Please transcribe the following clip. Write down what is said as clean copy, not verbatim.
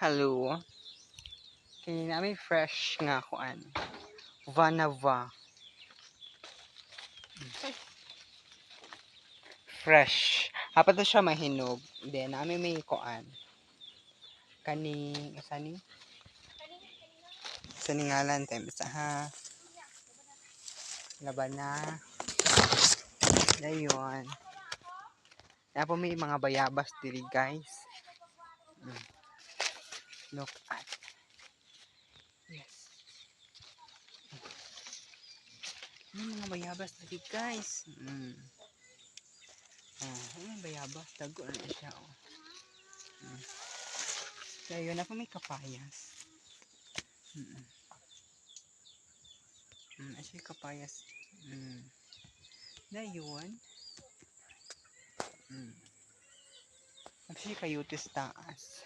Hello. Kini namin fresh nga kuan. Vanava. Fresh. Apat na siya mahinog. Then namin may kuan. Kaning isa ni? Sa ngalan tayo sa ha. Laban na. Ayun. Kaya po may mga bayabas diri guys. Look at. Yes. May mga bayabas diri guys. May bayabas. Dago na siya. Oh. Kaya yun na po may kapayas. Asya kapayas. Na yun. Asya kayutis taas.